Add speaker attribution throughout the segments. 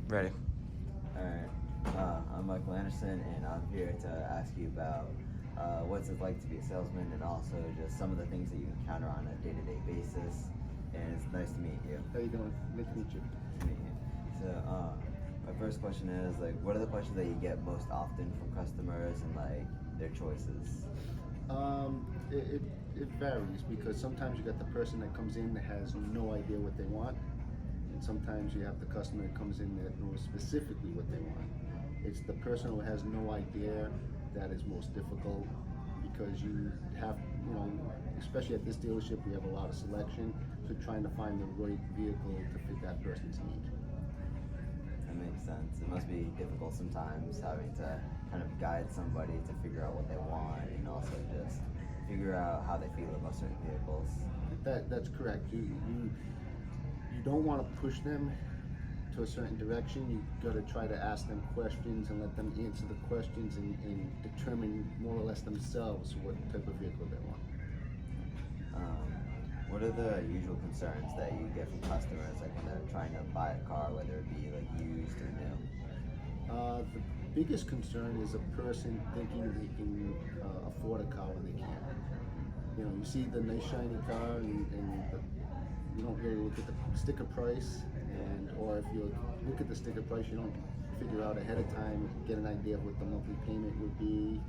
Speaker 1: Ready.
Speaker 2: Alright, I'm Michael Anderson, and I'm here to ask you about what's it like to be a salesman, and also just some of the things that you encounter on a day-to-day basis. And it's nice to meet you.
Speaker 3: How you doing? Nice to meet you.
Speaker 2: Nice to meet you. So, my first question is like, what are the questions that you get most often from customers, and like their choices?
Speaker 3: It varies because sometimes you got the person that comes in that has no idea what they want, and sometimes you have the customer that comes in that knows specifically what they want. It's the person who has no idea that is most difficult because you have, especially at this dealership, we have a lot of selection, so trying to find the right vehicle to fit that person's need.
Speaker 2: That makes sense. It must be difficult sometimes having to kind of guide somebody to figure out what they want, and also just figure out how they feel about certain vehicles.
Speaker 3: That's correct. You don't want to push them to a certain direction. You got to try to ask them questions and let them answer the questions and determine more or less themselves what type of vehicle they want.
Speaker 2: Um, what are the usual concerns that you get from customers, like when they're trying to buy a car, whether it be like used or new?
Speaker 3: The biggest concern is a person thinking they can afford a car when they can't. You see the nice shiny car and you don't really look at the sticker price, or if you look at the sticker price, you don't figure out ahead of time, get an idea of what the monthly payment would be.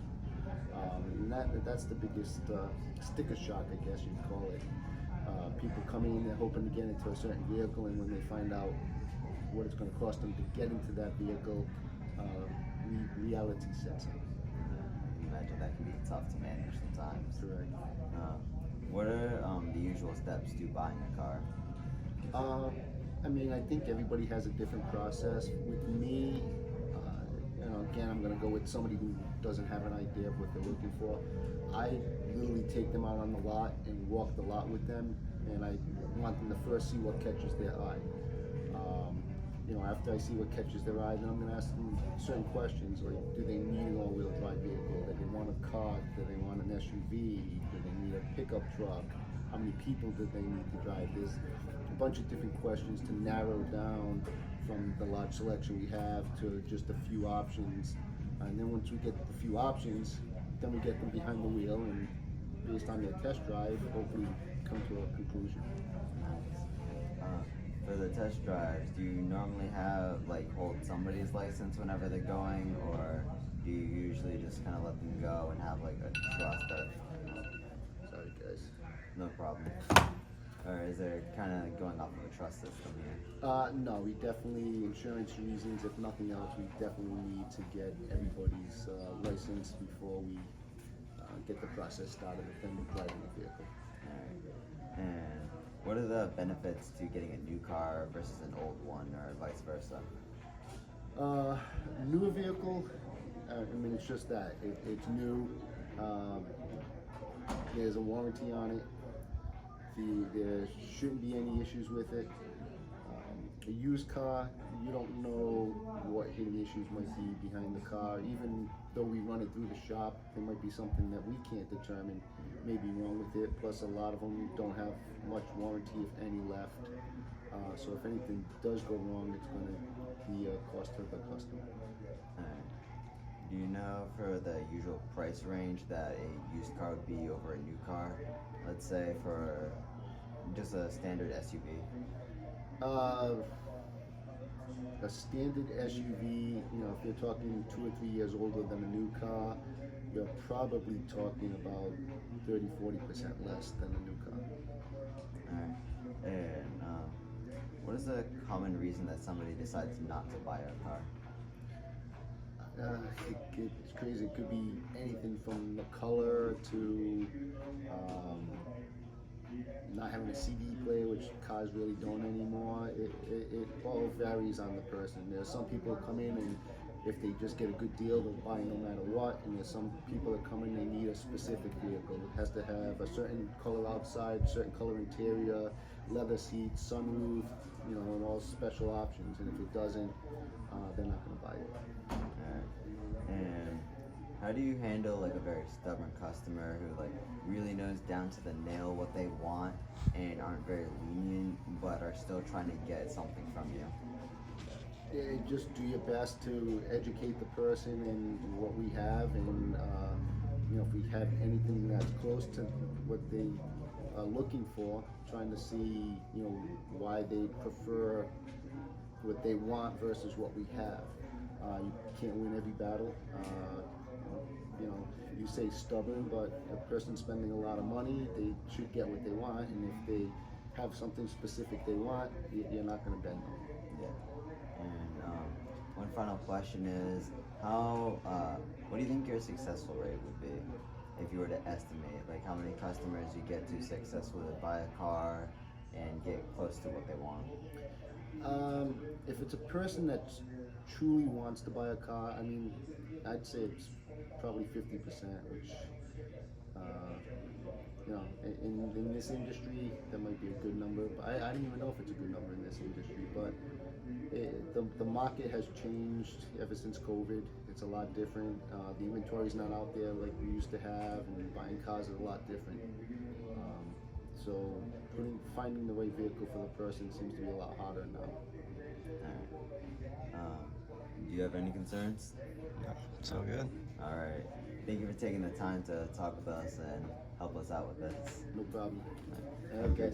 Speaker 3: And that's the biggest sticker shock, I guess you'd call it. People coming in, they're hoping to get into a certain vehicle, and when they find out what it's going to cost them to get into that vehicle, reality sets in.
Speaker 2: I imagine that can be tough to manage sometimes.
Speaker 3: Correct.
Speaker 2: What are the usual steps to buying a car?
Speaker 3: I think everybody has a different process. With me, again, I'm going to go with somebody who doesn't have an idea of what they're looking for. I literally take them out on the lot and walk the lot with them, and I want them to first see what catches their eye. After I see what catches their eye, then I'm going to ask them certain questions, like, do they need an all-wheel drive vehicle? Do they want a car? Do they want an SUV? Do they need a pickup truck? How many people do they need to drive? There's a bunch of different questions to narrow down from the large selection we have to just a few options. And then once we get the few options, then we get them behind the wheel, and based on their test drive, hopefully come to a conclusion.
Speaker 2: For the test drives, do you normally hold somebody's license whenever they're going, or do you usually just kind of let them go and have like a trust that?
Speaker 3: Sorry, guys.
Speaker 2: No problem. Or is there kind of going off of a trust system here?
Speaker 3: No, we definitely, insurance reasons, if nothing else, we definitely need to get everybody's license before we get the process started with them driving the vehicle.
Speaker 2: Alright. And what are the benefits to getting a new car versus an old one, or vice versa?
Speaker 3: Newer vehicle, it's just that. It's new. There's a warranty on it. There shouldn't be any issues with it. A used car, you don't know what hidden issues might be behind the car. Even though we run it through the shop, there might be something that we can't determine may be wrong with it. Plus, a lot of them don't have much warranty, if any, left. So if anything does go wrong, it's going to be a cost to the customer.
Speaker 2: Alright. Do you know for the usual price range that a used car would be over a new car? Let's say for just a standard SUV.
Speaker 3: A standard SUV, if you're talking 2 or 3 years older than a new car, you're probably talking about 30-40% less than a new car.
Speaker 2: Alright. And what is a common reason that somebody decides not to buy a car?
Speaker 3: It's crazy. It could be anything from the color to not having a CD player, which cars really don't anymore. It all varies on the person. There's some people who come in, and if they just get a good deal, they'll buy no matter what. And there's some people that come in, they need a specific vehicle. It has to have a certain color outside, certain color interior, leather seats, sunroof, and all special options. And if it doesn't, they're not going to buy it.
Speaker 2: Alright. And how do you handle like a very stubborn customer who like really knows down to the nail what they want and aren't very lenient but are still trying to get something from you?
Speaker 3: Just do your best to educate the person in what we have, and if we have anything that's close to what they are looking for, trying to see why they prefer what they want versus what we have. You can't win every battle. You say stubborn, but a person spending a lot of money, they should get what they want, and if they have something specific they want, you're not going to bend them.
Speaker 2: Yeah. And one final question is, what do you think your successful rate would be if you were to estimate? Like, how many customers you get to successfully buy a car and get close to what they want?
Speaker 3: If it's a person that truly wants to buy a car, I mean, I'd say it's probably 50%, which, in this industry, that might be a good number, but I don't even know if it's a good number in this industry, but the market has changed ever since COVID. It's a lot different. The inventory's not out there like we used to have, and buying cars is a lot different. So finding the right vehicle for the person seems to be a lot harder now.
Speaker 2: Do you have any concerns?
Speaker 1: No, so good.
Speaker 2: All right. Thank you for taking the time to talk with us and help us out with this.
Speaker 3: No problem.
Speaker 2: Have a
Speaker 3: Okay.